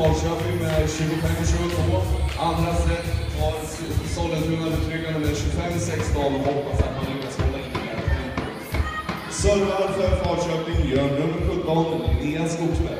Falköping med 25-22. Andra set har Sollentuna betryggande med 25-16 och hoppas att man lyckas hålla in det här. Servar för Falköping gör nummer 17, Linnea Skogsberg.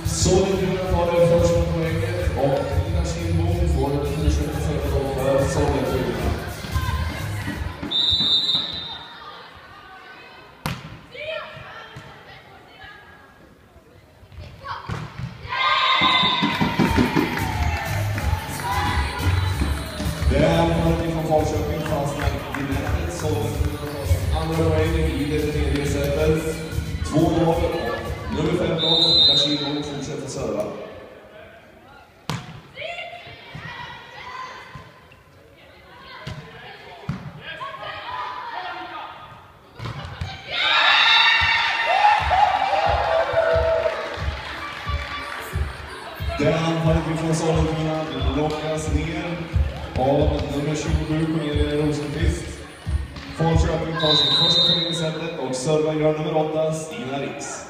Sollentuna tar det första poänget och Ina Kindbom får fortsätta för Sollentuna. Det är anfallet från Falköping fastnar i nätet. Sollentuna tar sin andra poäng i det tredje setet. 2-0. Nummer 15, Ina Kindbom fortsätter serva. Det anfallet från Sollentuna lockas ner av nummer 27, Cornelia Rosenqvist. Falköping tar sin första poäng i setet och servar gör nummer 8, Stina Riks.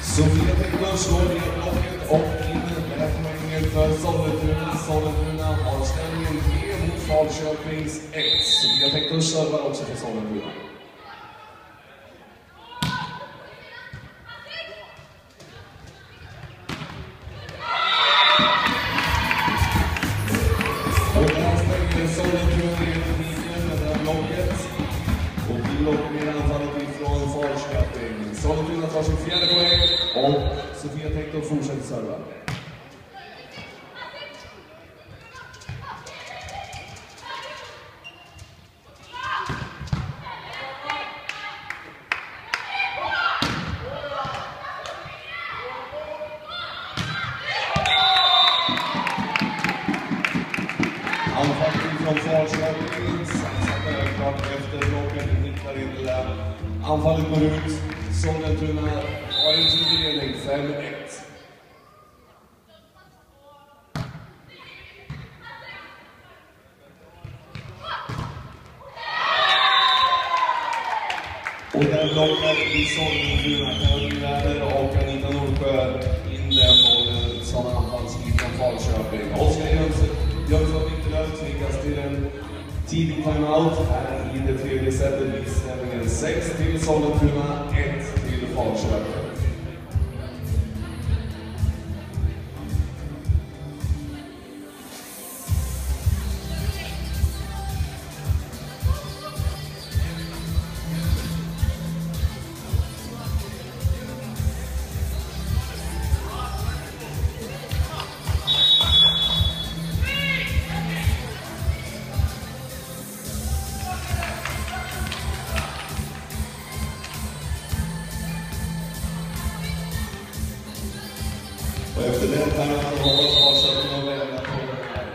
Sofia Teckner slår ner blocket och in med poängen för Sollentuna. Sollentuna har ställningen 3 mot Falköpings 1. Sofia Teckner servar också för Sollentuna. Och där stänger Sollentuna ner linjen med det här blocket. Och vi lockar ner anfallet ifrån Falköping. Sollentuna tar sin fjärde poäng och Sofia Teckner fortsätter serva. Anfallet från Falköping, satsar klart efter blocket, hittar inte där. Anfallet går ut, Sollentuna har en tidig ledning, 5-1. Och där blockar i Sollentuna, Karolina Läder och Anita Nordsjö in den bollen som anfallsskick från Falköping. Oskar Jönsson Winterlöf tvingas till en tidig timeout här i det tredje setet. Visställningen 6 till Sollentuna, 1 till Falköping. Och efter den här har Falköping och välja på den här.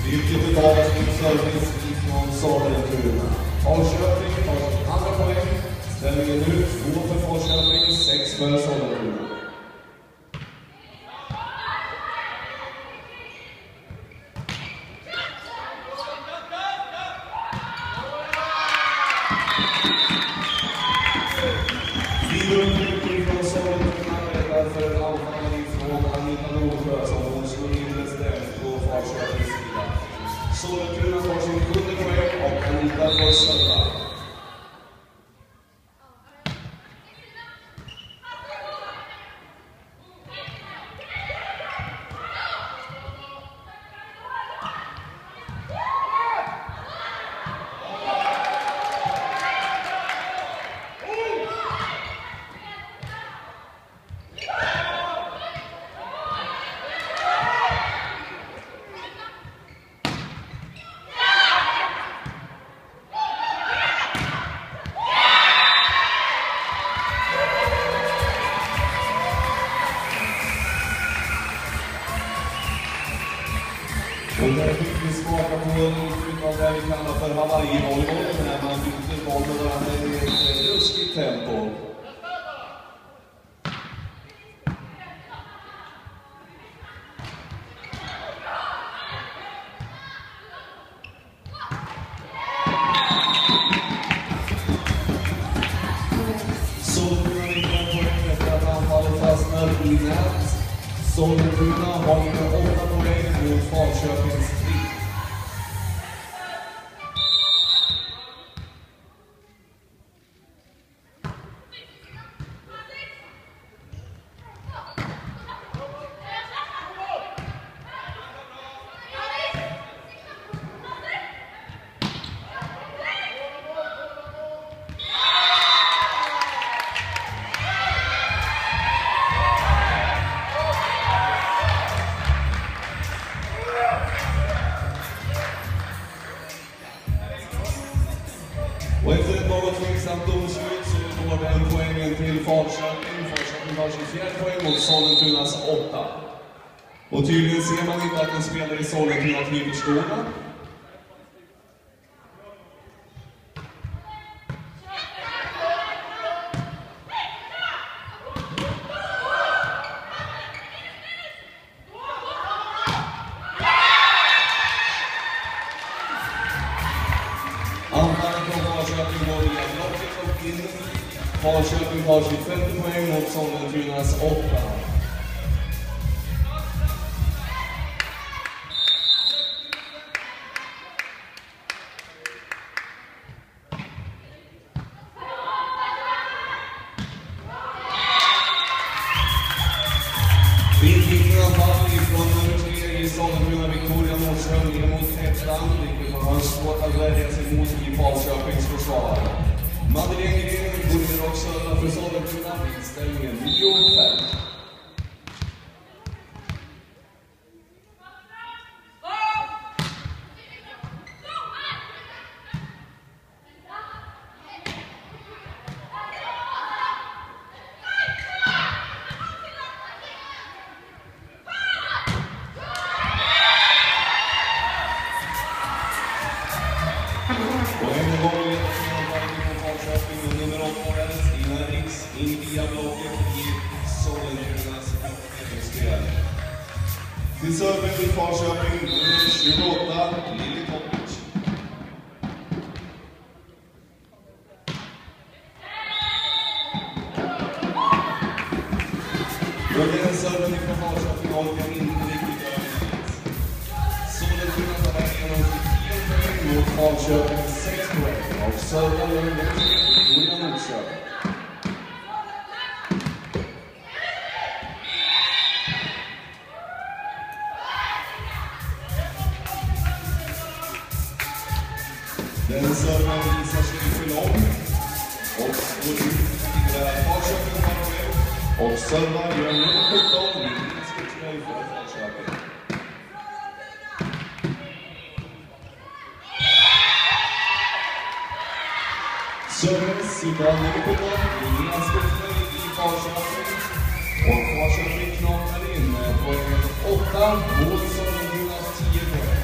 Vilket betalas med service ifrån Sollentuna. Falköping tar sin andra poäng. Ställningen nu 2 för Falköping, 6 för Sollentuna. Från Sollentuna räddar för en anfall från Anita Nordsjö som hon slår in bestämt på Falköpings sida. Sollentuna tar sin 7:e poäng och Anita får serva. fick vi smaka på uttryck av det vi kallar för Hawaii-volleyboll, när man byter boll med varandra i ett ruskigt tempo. I nät. Sollentuna har nu 8 poäng mot Falköpings 3. Och efter ett något tveksamt domslut så går den poängen till Falköping. Falköping har 24 poäng mot Sollentunas 8. Och tydligen ser man inte att en spelare i Sollentuna kliver skorna. Falköping har 25 poäng mot Sollentunas 8. Vinningarna fall ifrån nummer 3 i Sollentuna, Victoria Nordström, ner mot Hetland, vilket man har svårt att välja sig mot i Falköpings försvar. Madeleine Gren går också för Sollentuna vid ställningen 9-5. Och en gång nummer 8, Stina Riks, in via blocket i Sollentunas uppdelningsspel. Till serven i Falköping, nummer 28, Lili Topic. Och den serven i Falköping orkar inte riktigt överligt. Sollentuna tar vägen om 10 poäng mot Falköping 6 poäng. Och serven gör en Victoria Nordström. Den serven visar sig för lång och går ut till Falköping och servar gör nummer 17 vid inspektör för Falköping. Service idag nummer 17 vid inspektör i Falköping och Falköping knaprar in poängen 8 mot Sollentunas 10 poäng.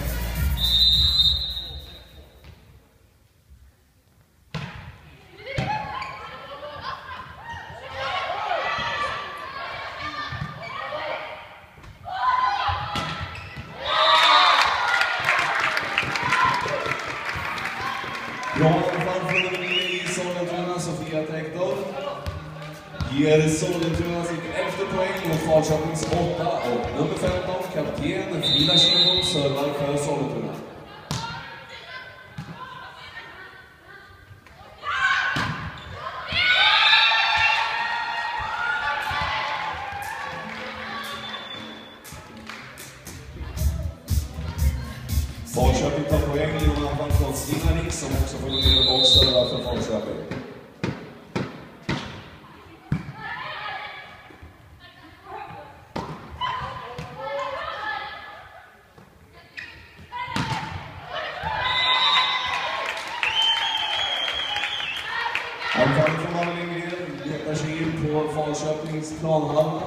Bra anfall från nummer 9 i Sollentuna, Sofia Tektor. Ger Sollentuna sitt 11:e poäng mot Falköpings 8 och nummer 15, kapten Frida Kindholm, servar för Sollentuna. Falköping tar poäng genom anfall från Stina Riks som också får gå ner och serva för Falköping. Anfallet från Madeleine Gren letar sig in på Falköpings planhalva.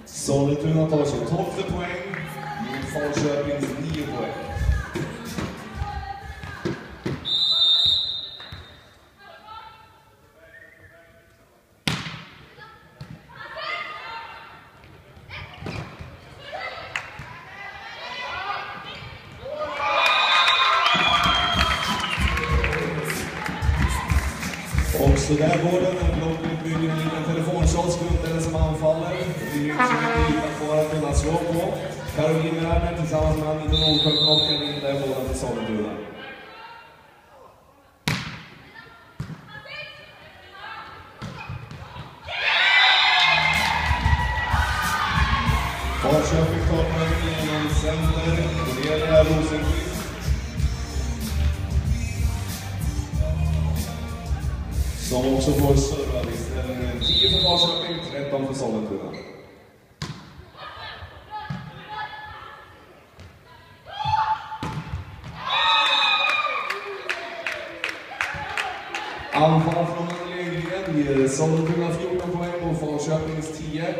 Sollentuna tar sig 12:e poäng mot Falköpings 9 poäng. Och så där går den här blocket bygger en liten telefonkiosk runt den som anfaller. Det är ju inte så mycket kvar att kunna slå på. Caroline Werner tillsammans med Anita Nordsjö blockar in där båda till Sollentuna. Falköping tar poäng genom center. Cornelia Rosenqvist. Som också får serva i ställningen 10 för Falköping, 13 för Sollentuna. Anfall från Annelie ger Sollentuna 14 poäng och Falköpings 10.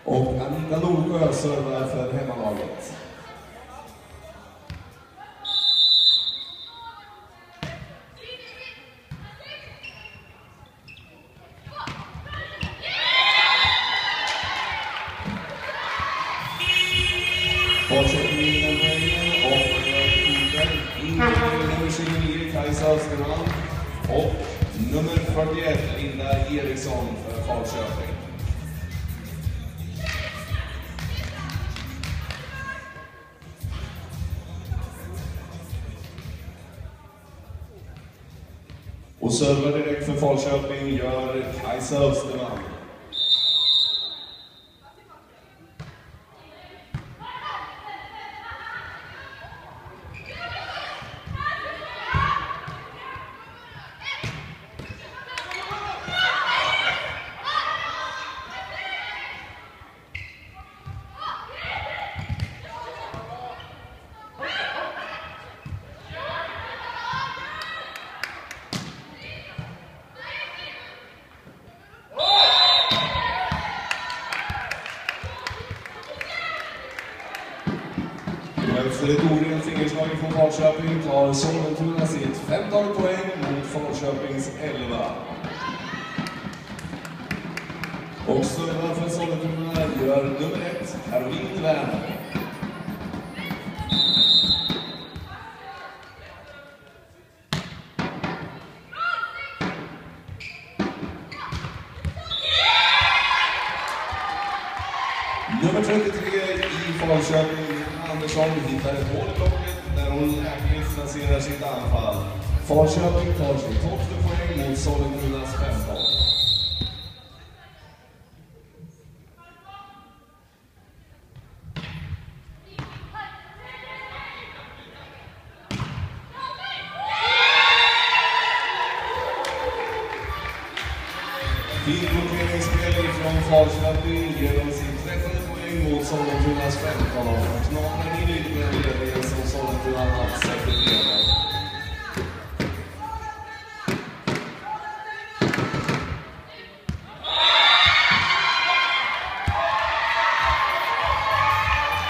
Och Anita Nordsjö servar för hemmalaget. Falköping vinner poängen och nummer 29 Kajsa Österman och nummer 41 Linda Eriksson för Falköping. Och servar direkt för Falköping gör Kajsa Österman. Efter ett orent fingerslag från Falköping tar Sollentuna sitt 15 poäng mot Falköpings 11. Och servar för Sollentuna gör nummer 1 Caroline Werner. Nummer 33 i Falköping Andersson hittar ett mål i blocket där hon lägligt placerar sitt anfall. Falköping tar sin 12:e poäng mot Sollentunas 15. Fin blockeringsspel från Falköping ger dem sin 13:e poäng mot Sollentunas 15 och knaprar in lite med ledningen som Sollentuna haft sätter benen.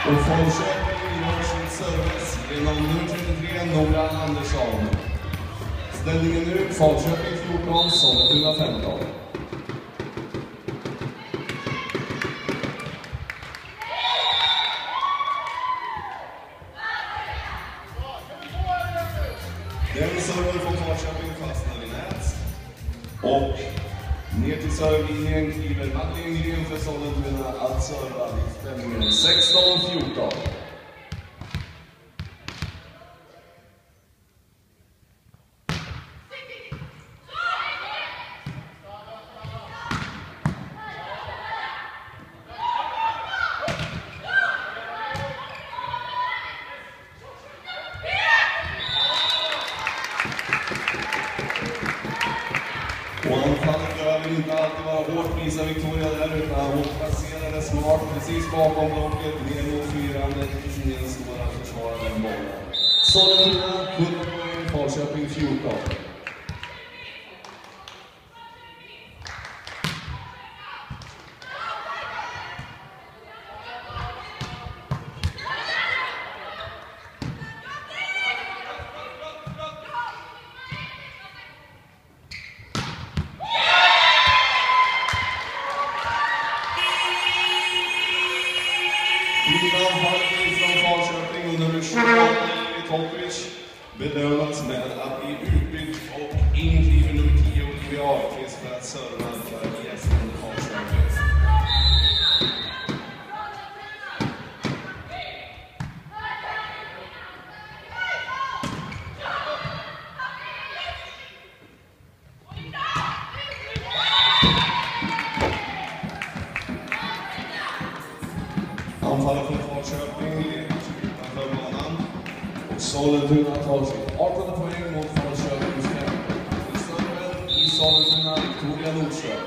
Och Falköping gör sin service genom nummer 33 Nora Andersson. Ställningen nu Falköping 14, Sollentuna 15. Den serven från Falköping fastnar i nät. Och ner till servlinjen kliver Madeleine Gren för Sollentuna att serva vid ställningen 16-14. Och anfallet behöver inte alltid vara hårt, visar Victoria där, utan hon placerade smart precis bakom blocket, ner mot fyrandet, ingen stora försvarare den bollen. Sollentuna 17 poäng, Falköping 14. Innan från Falköping och nummer 28 Tokovic belönas med att bli utbytt och inkliver nummer 10 Olivia Ahlqvist för att serva för gästen Falköping. Anfaller från Falköping utanför banan. Och Sollentuna tar sitt 18:e poäng mot Falköpings 15. I serven i Sollentuna Victoria Nordström.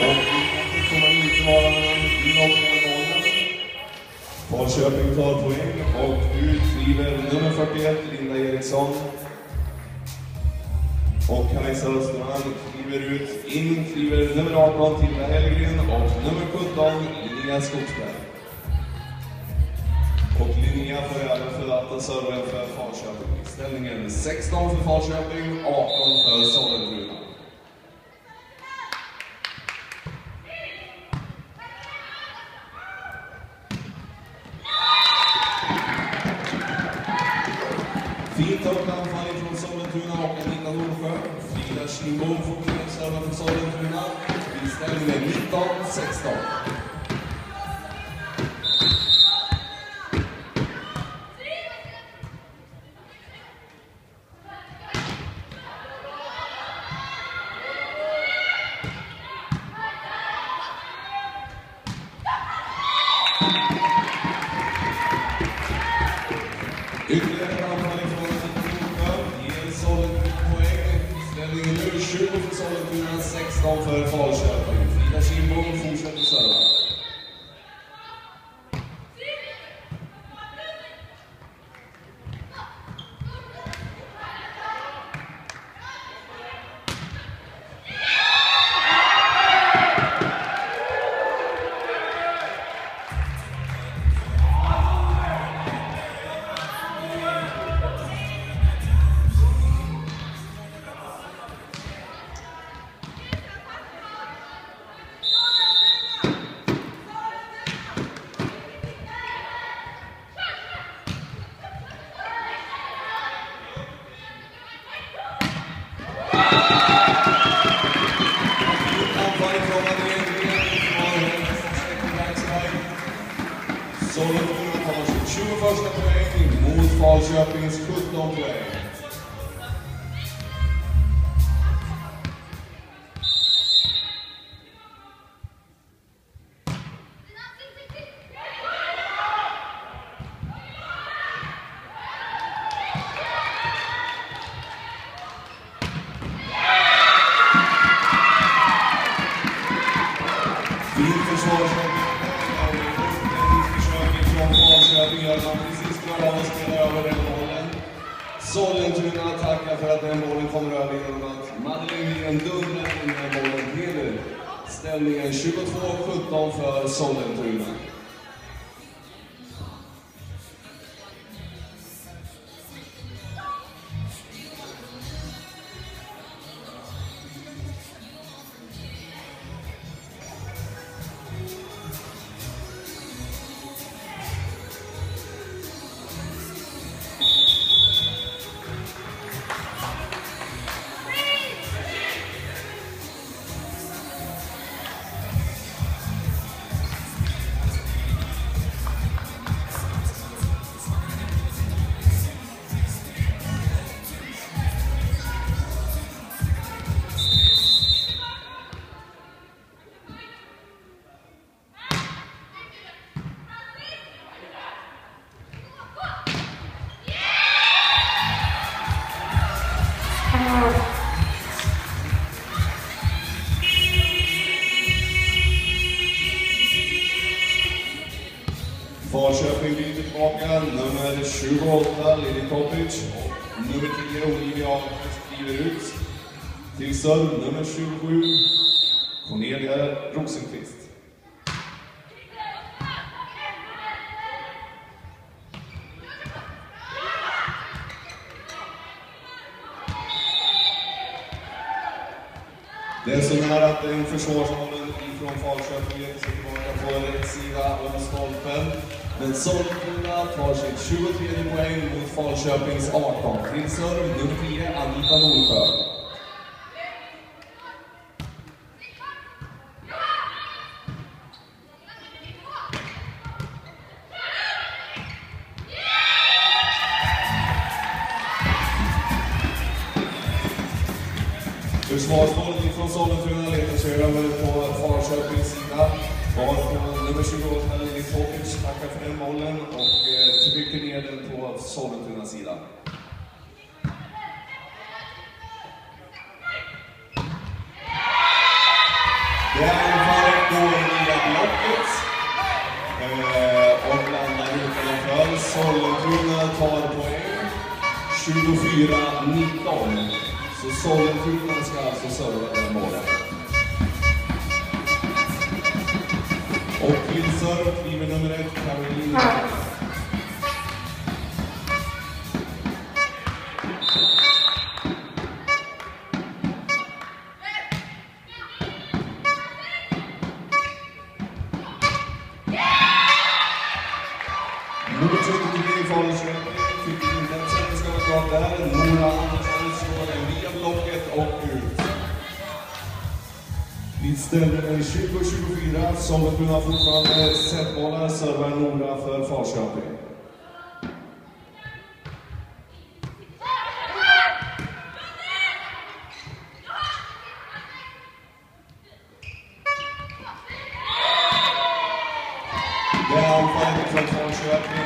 Och kommer inte vara någon mål. Falköping tar poäng och ut kliver nummer 41 Linda Eriksson. Och Kajsa Österman kliver ut. In kliver nummer 18 Tilda Hellgren och nummer 17 Linnea Skogsberg. Och Linnea får även förvalta serven för Falköping. Ställningen 16 för Falköping, 18 för Sollentuna. Fint anfall från Sollentuna och Anita Nordsjö. Frida Kindbom får med serva för Sollentuna. I ställningen 19-16. Ytterligare anfall från Nordsjö ger Sollentuna poäng. Ställningen nu 20 för Sollentuna, 16 för Falköping. Frida Kindbom fortsätter serva. Sollentuna tar sitt 21:a poäng mot Falköpings 17 poäng. Fint försvarsspel. Falköping gör man precis klar av att spela över den bollen. Sollentuna tackar för att den bollen kommer över genom att Madeleine dundrar in den bollen till ställningen 22-17 för Sollentuna. Falköping blir tillbaka, nummer 28 Lili Topic och nummer 10 Olivia Ahlqvist kliver ut. Till serv nummer 27 Cornelia Rosenqvist. Det är så nära att en försvarsmålen ifrån Falköping ger sig tillbaka på rätt sida om stolpen. Men Sollentuna tar sitt 23 poäng mot Falköpings 18. Till serv nummer 10, Anita Nordsjö. Försvarsmålet från Sollentuna letar sig över på Falköpings sida. Varför nummer 28, Lili Tokic, tackar för den bollen och trycker ner den på Sollentunas sida. Det är i alla fall går via blocket och landar utanför. Sollentuna tar poäng 24-19. Så Sollentuna ska alltså serva den målen. Och till serv kliver nummer 1, Karolina. Nummer 33 i Falköping tycker inte att det ska vara klart där. Nora Andersson slår den via blocket och ut. Vid ställningen 20-24, Sollentuna fortfarande setbollar, servar Nora för Falköping. Det är anfallet från Falköping.